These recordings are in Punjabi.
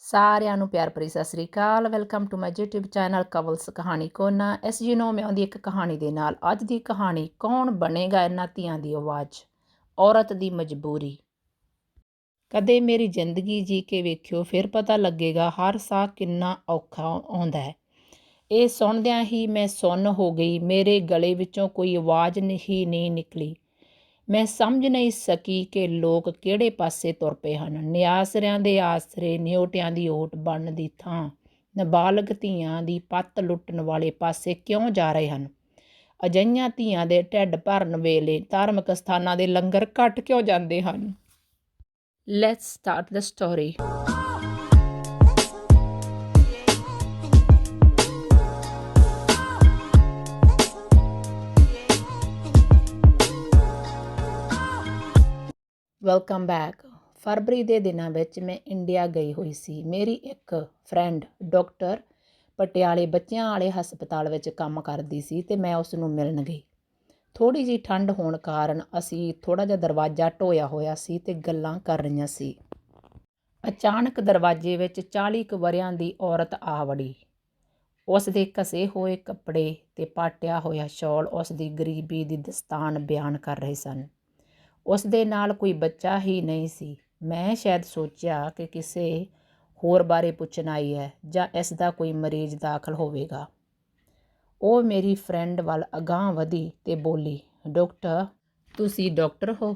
ਸਾਰਿਆਂ ਨੂੰ ਪਿਆਰ ਭਰੀ Sat Sri Akal. Welcome to my YouTube channel Kawal's Kahani Kona. S you know ਮੈਂ ਆਉਂਦੀ ਇੱਕ ਕਹਾਣੀ ਦੇ ਨਾਲ। ਅੱਜ ਦੀ ਕਹਾਣੀ ਕੌਣ ਬਣੇਗਾ ਇਹਨਾਂ ਧੀਆਂ ਦੀ ਆਵਾਜ਼, ਔਰਤ ਦੀ ਮਜਬੂਰੀ। ਕਦੇ ਮੇਰੀ ਜ਼ਿੰਦਗੀ ਜੀ ਕੇ ਵੇਖਿਓ, ਫਿਰ ਪਤਾ ਲੱਗੇਗਾ ਹਰ ਸਾਹ ਕਿੰਨਾ ਔਖਾ ਆਉਂਦਾ ਹੈ। ਇਹ ਸੁਣਦਿਆਂ ਹੀ ਮੈਂ ਸੁੰਨ ਹੋ ਗਈ। ਮੇਰੇ ਗਲੇ ਵਿੱਚੋਂ ਕੋਈ ਆਵਾਜ਼ ਹੀ ਨਹੀਂ ਨਿਕਲੀ। ਮੈਂ ਸਮਝ ਨਹੀਂ ਸਕੀ ਕਿ ਲੋਕ ਕਿਹੜੇ ਪਾਸੇ ਤੁਰ ਪਏ ਹਨ। ਨਿਆਸਰਿਆਂ ਦੇ ਆਸਰੇ, ਨਿਓਟਿਆਂ ਦੀ ਓਟ ਬਣਨ ਦੀ ਥਾਂ ਨਾਬਾਲਗ ਧੀਆਂ ਦੀ ਪੱਤ ਲੁੱਟਣ ਵਾਲੇ ਪਾਸੇ ਕਿਉਂ ਜਾ ਰਹੇ ਹਨ। ਅਜਿਹੀਆਂ ਧੀਆਂ ਦੇ ਢਿੱਡ ਭਰਨ ਵੇਲੇ ਧਾਰਮਿਕ ਸਥਾਨਾਂ ਦੇ ਲੰਗਰ ਘੱਟ ਕਿਉਂ ਜਾਂਦੇ ਹਨ। Let's start the story. Welcome back. ਫਰਵਰੀ ਦੇ ਦਿਨਾਂ ਵਿੱਚ ਮੈਂ ਇੰਡੀਆ ਗਈ ਹੋਈ ਸੀ। ਮੇਰੀ ਇੱਕ ਫਰੈਂਡ ਡਾਕਟਰ ਪਟਿਆਲੇ ਬੱਚਿਆਂ ਵਾਲੇ ਹਸਪਤਾਲ ਵਿੱਚ ਕੰਮ ਕਰਦੀ ਸੀ ਅਤੇ ਮੈਂ ਉਸ ਨੂੰ ਮਿਲਣ ਗਈ। ਥੋੜ੍ਹੀ ਜਿਹੀ ਠੰਡ ਹੋਣ ਕਾਰਨ ਅਸੀਂ ਥੋੜ੍ਹਾ ਜਿਹਾ ਦਰਵਾਜ਼ਾ ਢੋਇਆ ਹੋਇਆ ਸੀ ਅਤੇ ਗੱਲਾਂ ਕਰ ਰਹੀਆਂ ਸੀ। ਅਚਾਨਕ ਦਰਵਾਜ਼ੇ ਵਿੱਚ 40 ਕੁ ਵਰ੍ਹਿਆਂ ਦੀ ਔਰਤ ਆ ਵੜੀ। ਉਸ ਦੇ ਘਸੇ ਹੋਏ ਕੱਪੜੇ ਅਤੇ ਪਾਟਿਆ ਹੋਇਆ ਸ਼ਾਲ ਉਸ ਦੀ ਗਰੀਬੀ ਦੀ ਦਸਤਾਨ ਬਿਆਨ ਕਰ ਰਹੇ ਸਨ। ਉਸ ਦੇ ਨਾਲ ਕੋਈ ਬੱਚਾ ਹੀ ਨਹੀਂ ਸੀ। ਮੈਂ ਸ਼ਾਇਦ ਸੋਚਿਆ ਕਿ ਕਿਸੇ ਹੋਰ ਬਾਰੇ ਪੁੱਛਣ ਆਈ ਹੈ ਜਾਂ ਇਸ ਦਾ ਕੋਈ ਮਰੀਜ਼ ਦਾਖਲ ਹੋਵੇਗਾ। ਉਹ ਮੇਰੀ ਫਰੈਂਡ ਵੱਲ ਅਗਾਂਹ ਵਧੀ ਅਤੇ ਬੋਲੀ, ਡਾਕਟਰ, ਤੁਸੀਂ ਡਾਕਟਰ ਹੋ?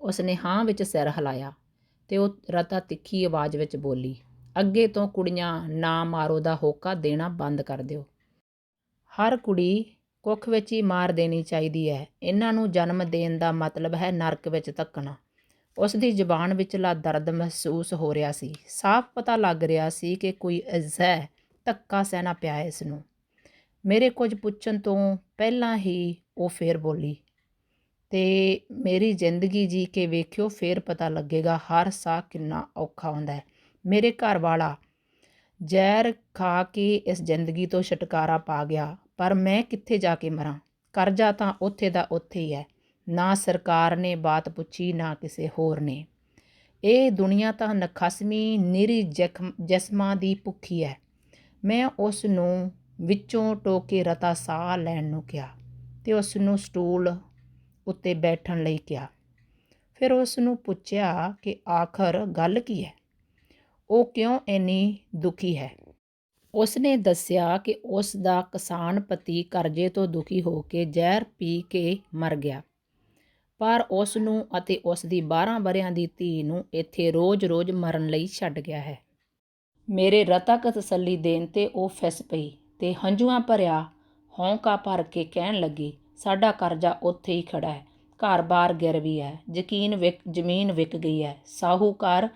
ਉਸਨੇ ਹਾਂ ਵਿੱਚ ਸਿਰ ਹਿਲਾਇਆ ਅਤੇ ਉਹ ਰਤਾ ਤਿੱਖੀ ਆਵਾਜ਼ ਵਿੱਚ ਬੋਲੀ, ਅੱਗੇ ਤੋਂ ਕੁੜੀਆਂ ਨਾ ਮਾਰੋ ਦਾ ਹੋਕਾ ਦੇਣਾ ਬੰਦ ਕਰ ਦਿਓ। ਹਰ ਕੁੜੀ ਕੁੱਖ ਵਿੱਚ ਹੀ ਮਾਰ ਦੇਣੀ ਚਾਹੀਦੀ ਹੈ। ਇਹਨਾਂ ਨੂੰ ਜਨਮ ਦੇਣ ਦਾ ਮਤਲਬ ਹੈ ਨਰਕ ਵਿੱਚ ਧੱਕਣਾ। ਉਸ ਦੀ ਜ਼ੁਬਾਨ ਵਿਚਲਾ ਦਰਦ ਮਹਿਸੂਸ ਹੋ ਰਿਹਾ ਸੀ। ਸਾਫ਼ ਪਤਾ ਲੱਗ ਰਿਹਾ ਸੀ ਕਿ ਕੋਈ ਅਜਿਹਾ ਧੱਕਾ ਸਹਿਣਾ ਪਿਆ ਇਸ ਨੂੰ। ਮੇਰੇ ਕੁਝ ਪੁੱਛਣ ਤੋਂ ਪਹਿਲਾਂ ਹੀ ਉਹ ਫੇਰ ਬੋਲੀ, ਤੇ ਮੇਰੀ ਜ਼ਿੰਦਗੀ ਜੀ ਕੇ ਵੇਖਿਓ, ਫੇਰ ਪਤਾ ਲੱਗੇਗਾ ਹਰ ਸਾਹ ਕਿੰਨਾ ਔਖਾ ਹੁੰਦਾ ਹੈ। ਮੇਰੇ ਘਰ ਵਾਲਾ ਜ਼ਹਿਰ ਖਾ ਕੇ ਇਸ ਜ਼ਿੰਦਗੀ ਤੋਂ ਛੁਟਕਾਰਾ ਪਾ ਗਿਆ, ਪਰ ਮੈਂ ਕਿੱਥੇ ਜਾ ਕੇ ਮਰਾਂ। ਕਰਜ਼ਾ ਤਾਂ ਉੱਥੇ ਦਾ ਉੱਥੇ ਹੀ ਹੈ। ਨਾ ਸਰਕਾਰ ਨੇ ਬਾਤ ਪੁੱਛੀ, ਨਾ ਕਿਸੇ ਹੋਰ ਨੇ। ਇਹ ਦੁਨੀਆ ਤਾਂ ਨਖਸਮੀ ਨਿਰੀ ਜਿਸਮਾਂ ਦੀ ਭੁੱਖੀ ਹੈ। ਮੈਂ ਉਸ ਨੂੰ ਵਿੱਚੋਂ ਟੋਕੇ ਰਤਾ ਸਾਹ ਲੈਣ ਨੂੰ ਕਿਹਾ ਅਤੇ ਉਸ ਨੂੰ ਸਟੂਲ ਉੱਤੇ ਬੈਠਣ ਲਈ ਕਿਹਾ। ਫਿਰ ਉਸ ਨੂੰ ਪੁੱਛਿਆ ਕਿ ਆਖਰ ਗੱਲ ਕੀ ਹੈ, ਉਹ ਕਿਉਂ ਇੰਨੀ ਦੁਖੀ ਹੈ। ਉਸ ਨੇ ਦੱਸਿਆ ਕਿ ਉਸ ਦਾ ਕਿਸਾਨ ਪਤੀ ਕਰਜ਼ੇ ਤੋਂ ਦੁਖੀ ਹੋ ਕੇ ਜ਼ਹਿਰ ਪੀ ਕੇ ਮਰ ਗਿਆ, ਪਰ ਉਸ ਨੂੰ ਅਤੇ ਉਸ ਦੀ 12 ਵਰ੍ਹਿਆਂ ਦੀ ਧੀ ਨੂੰ ਇੱਥੇ ਰੋਜ਼-ਰੋਜ਼ ਮਰਨ ਲਈ ਛੱਡ ਗਿਆ ਹੈ। ਮੇਰੇ ਰਤਕ ਤਸੱਲੀ ਦੇਣ 'ਤੇ ਉਹ ਫਿੱਸ ਪਈ ਅਤੇ ਹੰਝੂਆਂ ਭਰਿਆ ਹੌਂਕਾ ਭਰ ਕੇ ਕਹਿਣ ਲੱਗੀ, ਸਾਡਾ ਕਰਜ਼ਾ ਉੱਥੇ ਹੀ ਖੜ੍ਹਾ ਹੈ, ਘਰ-ਬਾਰ ਗਿਰਵੀ ਹੈ, ਜ਼ਮੀਨ ਵਿਕ ਗਈ ਹੈ, ਸਾਹੂਕਾਰ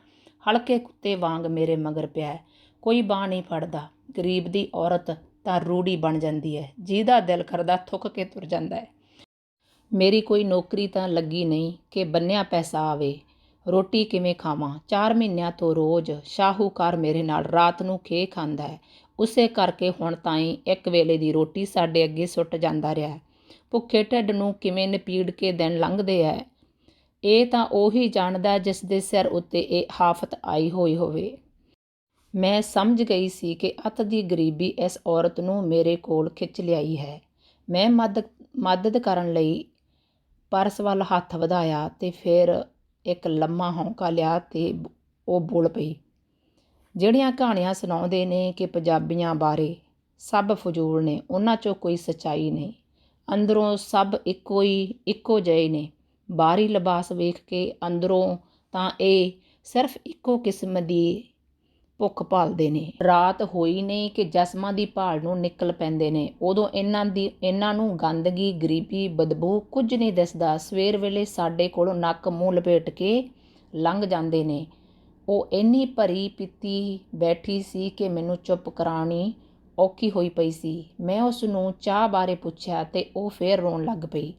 ਹਲਕੇ ਕੁੱਤੇ ਵਾਂਗ ਮੇਰੇ ਮਗਰ ਪਿਆ ਹੈ, ਕੋਈ ਬਾਂਹ ਨਹੀਂ ਫੜਦਾ। ਗਰੀਬ ਦੀ ਔਰਤ ਤਾਂ ਰੂੜੀ ਬਣ ਜਾਂਦੀ ਹੈ, ਜਿਹਦਾ ਦਿਲ ਕਰਦਾ ਥੁੱਕ ਕੇ ਤੁਰ ਜਾਂਦਾ ਹੈ। ਮੇਰੀ ਕੋਈ ਨੌਕਰੀ ਤਾਂ ਲੱਗੀ ਨਹੀਂ ਕਿ ਬੰਨਿਆ ਪੈਸਾ ਆਵੇ। ਰੋਟੀ ਕਿਵੇਂ ਖਾਵਾਂ? 4 ਮਹੀਨਿਆਂ ਤੋਂ ਰੋਜ਼ ਸ਼ਾਹੂਕਾਰ ਮੇਰੇ ਨਾਲ ਰਾਤ ਨੂੰ ਖੇ ਖਾਂਦਾ ਹੈ। ਉਸੇ ਕਰਕੇ ਹੁਣ ਤਾਈਂ ਇੱਕ ਵੇਲੇ ਦੀ ਰੋਟੀ ਸਾਡੇ ਅੱਗੇ ਸੁੱਟ ਜਾਂਦਾ ਰਿਹਾ। ਭੁੱਖੇ ਢਿੱਡ ਨੂੰ ਕਿਵੇਂ ਨਪੀੜ ਕੇ ਦਿਨ ਲੰਘਦੇ ਹੈ, ਇਹ ਤਾਂ ਉਹੀ ਜਾਣਦਾ ਜਿਸ ਦੇ ਸਿਰ ਉੱਤੇ ਇਹ ਆਫ਼ਤ ਆਈ ਹੋਈ ਹੋਵੇ। ਮੈਂ ਸਮਝ ਗਈ ਸੀ ਕਿ ਅੱਤ ਦੀ ਗਰੀਬੀ ਇਸ ਔਰਤ ਨੂੰ ਮੇਰੇ ਕੋਲ ਖਿੱਚ ਲਿਆਈ ਹੈ। ਮੈਂ ਮਦਦ ਕਰਨ ਲਈ ਪਰਸ ਵੱਲ ਹੱਥ ਵਧਾਇਆ ਅਤੇ ਫਿਰ ਇੱਕ ਲੰਮਾ ਹੌਂਕਾ ਲਿਆ ਅਤੇ ਉਹ ਬੋਲ ਪਈ, ਜਿਹੜੀਆਂ ਕਹਾਣੀਆਂ ਸੁਣਾਉਂਦੇ ਨੇ ਕਿ ਪੰਜਾਬੀਆਂ ਬਾਰੇ ਸਭ ਫਜ਼ੂਲ ਨੇ, ਉਹਨਾਂ 'ਚੋਂ ਕੋਈ ਸੱਚਾਈ ਨਹੀਂ। ਅੰਦਰੋਂ ਸਭ ਇੱਕੋ ਜਿਹੇ ਨੇ। ਬਾਹਰੀ ਲਿਬਾਸ ਵੇਖ ਕੇ ਅੰਦਰੋਂ ਤਾਂ ਇਹ ਸਿਰਫ ਇੱਕੋ ਕਿਸਮ ਦੀ ਭੁੱਖ ਭਾਲਦੇ ਨੇ। ਰਾਤ ਹੋਈ ਨਹੀਂ ਕਿ ਜਿਸਮਾਂ ਦੀ ਭਾਲ ਨੂੰ ਨਿਕਲ ਪੈਂਦੇ ਨੇ। ਉਦੋਂ ਇਹਨਾਂ ਨੂੰ ਗੰਦਗੀ, ਗਰੀਬੀ, ਬਦਬੂ ਕੁਝ ਨਹੀਂ ਦਿਸਦਾ। ਸਵੇਰ ਵੇਲੇ ਸਾਡੇ ਕੋਲੋਂ ਨੱਕ ਮੂੰਹ ਲਪੇਟ ਕੇ ਲੰਘ ਜਾਂਦੇ ਨੇ। ਉਹ ਇੰਨੀ ਭਰੀ ਪੀਤੀ ਬੈਠੀ ਸੀ ਕਿ ਮੈਨੂੰ ਚੁੱਪ ਕਰਾਉਣੀ ਔਖੀ ਹੋਈ ਪਈ ਸੀ। ਮੈਂ ਉਸ ਨੂੰ ਚਾਹ ਬਾਰੇ ਪੁੱਛਿਆ ਅਤੇ ਉਹ ਫੇਰ ਰੋਣ ਲੱਗ ਪਈ।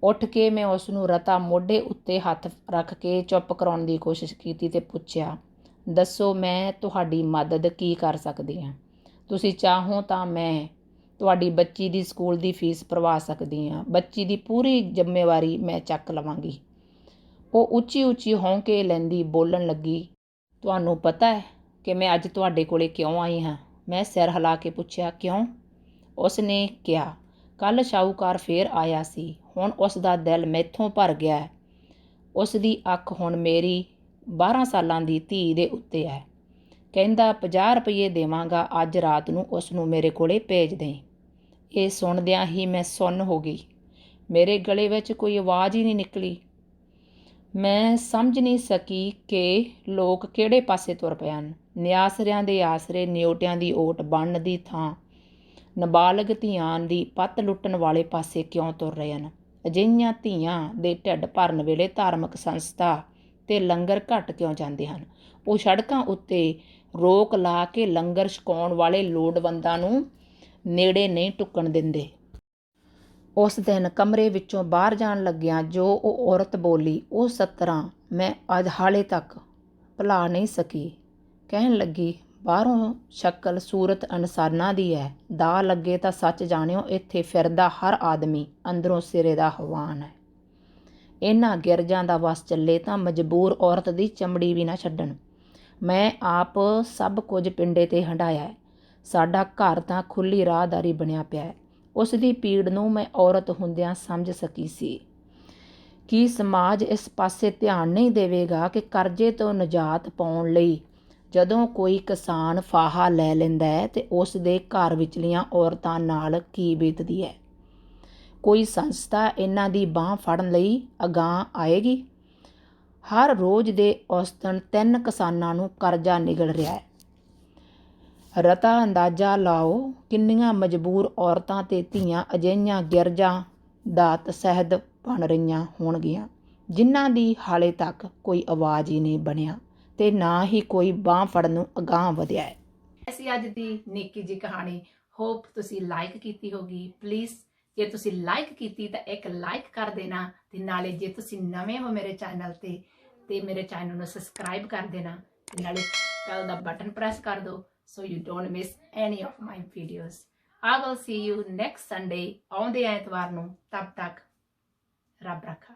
ਉੱਠ ਕੇ ਮੈਂ ਉਸ ਨੂੰ ਰਤਾ ਮੋਢੇ ਉੱਤੇ ਹੱਥ ਰੱਖ ਕੇ ਚੁੱਪ ਕਰਾਉਣ ਦੀ ਕੋਸ਼ਿਸ਼ ਕੀਤੀ ਅਤੇ ਪੁੱਛਿਆ, ਦੱਸੋ ਮੈਂ ਤੁਹਾਡੀ ਮਦਦ ਕੀ ਕਰ ਸਕਦੀ ਹਾਂ? ਤੁਸੀਂ ਚਾਹੋ ਤਾਂ ਮੈਂ ਤੁਹਾਡੀ ਬੱਚੀ ਦੀ ਸਕੂਲ ਦੀ ਫੀਸ ਭਰਵਾ ਸਕਦੀ ਹਾਂ। ਬੱਚੀ ਦੀ ਪੂਰੀ ਜ਼ਿੰਮੇਵਾਰੀ ਮੈਂ ਚੱਕ ਲਵਾਂਗੀ। ਉਹ ਉੱਚੀ ਉੱਚੀ ਹੌਂਕੇ ਲੈਂਦੀ ਬੋਲਣ ਲੱਗੀ, ਤੁਹਾਨੂੰ ਪਤਾ ਹੈ ਕਿ ਮੈਂ ਅੱਜ ਤੁਹਾਡੇ ਕੋਲੇ ਕਿਉਂ ਆਈ ਹਾਂ। ਮੈਂ ਸਿਰ ਹਿਲਾ ਕੇ ਪੁੱਛਿਆ, ਕਿਉਂ? ਉਸ ਨੇ ਕਿਹਾ, ਕੱਲ੍ਹ ਸ਼ਾਹੂਕਾਰ ਫੇਰ ਆਇਆ ਸੀ। ਹੁਣ ਉਸ ਦਾ ਦਿਲ ਮੈਥੋਂ ਭਰ ਗਿਆ ਹੈ। ਉਸ ਦੀ ਅੱਖ ਹੁਣ ਮੇਰੀ 12 ਸਾਲਾਂ ਦੀ ਧੀ ਦੇ ਉੱਤੇ ਹੈ। ਕਹਿੰਦਾ 50 ਰੁਪਏ ਦੇਵਾਂਗਾ, ਅੱਜ ਰਾਤ ਨੂੰ ਉਸ ਨੂੰ ਮੇਰੇ ਕੋਲੇ ਭੇਜ ਦੇਂ। ਇਹ ਸੁਣਦਿਆਂ ਹੀ ਮੈਂ ਸੁੰਨ ਹੋ ਗਈ। ਮੇਰੇ ਗਲੇ ਵਿੱਚ ਕੋਈ ਆਵਾਜ਼ ਹੀ ਨਹੀਂ ਨਿਕਲੀ। ਮੈਂ ਸਮਝ ਨਹੀਂ ਸਕੀ ਕਿ ਲੋਕ ਕਿਹੜੇ ਪਾਸੇ ਤੁਰ ਪਏ ਹਨ। ਨਿਆਸਰਿਆਂ ਦੇ ਆਸਰੇ ਨਿਓਟਿਆਂ ਦੀ ਓਟ ਬਣਨ ਦੀ ਥਾਂ ਨਾਬਾਲਗ ਧੀਆਂ ਦੀ ਪੱਤ ਲੁੱਟਣ ਵਾਲੇ ਪਾਸੇ ਕਿਉਂ ਤੁਰ ਰਹੇ ਹਨ। ਅਜਿਹੀਆਂ ਧੀਆਂ ਦੇ ਢਿੱਡ ਭਰਨ ਵੇਲੇ ਧਾਰਮਿਕ ਸੰਸਥਾ ਤੇ ਲੰਗਰ ਘੱਟ ਕਿਉਂ ਜਾਂਦੇ ਹਨ। ਉਹ ਸੜਕਾਂ ਉੱਤੇ ਰੋਕ ਲਾ ਕੇ ਲੰਗਰ ਛਕਾਉਣ ਵਾਲੇ ਲੋੜਵੰਦਾਂ ਨੂੰ ਨੇੜੇ ਨਹੀਂ ਟੁੱਕਣ ਦਿੰਦੇ। ਉਸ ਦਿਨ ਕਮਰੇ ਵਿੱਚੋਂ ਬਾਹਰ ਜਾਣ ਲੱਗਿਆਂ ਜੋ ਉਹ ਔਰਤ ਬੋਲੀ, ਉਹ ਸਤਰਾਂ ਮੈਂ ਅੱਜ ਹਾਲੇ ਤੱਕ ਭੁਲਾ ਨਹੀਂ ਸਕੀ। ਕਹਿਣ ਲੱਗੀ, ਬਾਹਰੋਂ ਸ਼ਕਲ ਸੂਰਤ ਇਨਸਾਨਾਂ ਦੀ ਹੈ, ਦਾ ਲੱਗੇ ਤਾਂ ਸੱਚ ਜਾਣਿਓ ਇੱਥੇ ਫਿਰਦਾ ਹਰ ਆਦਮੀ ਅੰਦਰੋਂ ਸਿਰੇ ਦਾ ਹਵਾਨ ਹੈ। ਇਹਨਾਂ ਗਿਰਜਾਂ ਦਾ ਵਸ ਚੱਲੇ ਤਾਂ ਮਜਬੂਰ ਔਰਤ ਦੀ ਚਮੜੀ ਵੀ ਨਾ ਛੱਡਣ। ਮੈਂ ਆਪ ਸਭ ਕੁਝ ਪਿੰਡੇ 'ਤੇ ਹੰਢਾਇਆ ਹੈ। ਸਾਡਾ ਘਰ ਤਾਂ ਖੁੱਲ੍ਹੀ ਰਾਹਦਾਰੀ ਬਣਿਆ ਪਿਆ ਹੈ। ਉਸ ਦੀ ਪੀੜ ਨੂੰ ਮੈਂ ਔਰਤ ਹੁੰਦਿਆਂ ਸਮਝ ਸਕੀ ਸੀ। ਕੀ ਸਮਾਜ ਇਸ ਪਾਸੇ ਧਿਆਨ ਨਹੀਂ ਦੇਵੇਗਾ ਕਿ ਕਰਜ਼ੇ ਤੋਂ ਨਿਜਾਤ ਪਾਉਣ ਲਈ ਜਦੋਂ ਕੋਈ ਕਿਸਾਨ ਫਾਹਾ ਲੈ ਲੈਂਦਾ ਹੈ ਤੇ ਉਸ ਦੇ ਘਰ ਵਿਚਲੀਆਂ ਔਰਤਾਂ ਨਾਲ ਕੀ ਬੀਤਦੀ ਹੈ। ਕੋਈ ਸੰਸਥਾ ਇਹਨਾਂ ਦੀ ਬਾਂਹ ਫੜਨ ਲਈ ਅਗਾਂਹ ਆਏਗੀ। ਹਰ ਰੋਜ਼ ਦੇ ਔਸਤਨ 3 ਕਿਸਾਨਾਂ ਨੂੰ ਕਰਜ਼ਾ ਨਿਗਲ ਰਿਹਾ ਹੈ। ਰਤਾ ਅੰਦਾਜ਼ਾ ਲਾਓ ਕਿੰਨੀਆਂ ਮਜਬੂਰ ਔਰਤਾਂ ਤੇ ਧੀਆਂ ਅਜਿਹੀਆਂ ਗਿਰਜਾਂ ਦਾ ਤਸਹਿਦ ਬਣ ਰਹੀਆਂ ਹੋਣਗੀਆਂ, ਜਿਨ੍ਹਾਂ ਦੀ ਹਾਲੇ ਤੱਕ ਕੋਈ ਆਵਾਜ਼ ਹੀ ਨਹੀਂ ਬਣਿਆ ਤੇ ਨਾ ਹੀ ਕੋਈ ਬਾਂਹ ਫੜਨ ਨੂੰ ਅਗਾਂਹ ਵਧਿਆ ਹੈ। ਐਸੀ ਅੱਜ ਦੀ ਨਿੱਕੀ ਜਿਹੀ ਕਹਾਣੀ। ਹੋਪ ਤੁਸੀਂ ਲਾਈਕ ਕੀਤੀ ਹੋਗੀ। ਪਲੀਜ਼ ਜੇ ਤੁਸੀਂ ਲਾਈਕ ਕੀਤੀ ਤਾਂ ਇੱਕ ਲਾਈਕ ਕਰ ਦੇਣਾ, ਤੇ ਨਾਲੇ ਜੇ ਤੁਸੀਂ ਨਵੇਂ ਹੋ ਮੇਰੇ ਚੈਨਲ ਤੇ ਮੇਰੇ ਚੈਨਲ ਨੂੰ ਸਬਸਕ੍ਰਾਈਬ ਕਰ ਦੇਣਾ, ਤੇ ਨਾਲੇ ਬੈਲ ਦਾ ਬਟਨ ਪ੍ਰੈਸ ਕਰ ਦਿਓ so you don't miss any of my videos. I will see you next Sunday, ਆਉਂਦੇ ਐਤਵਾਰ ਨੂੰ। ਤਬ ਤੱਕ ਰੱਬ ਰੱਖਾ।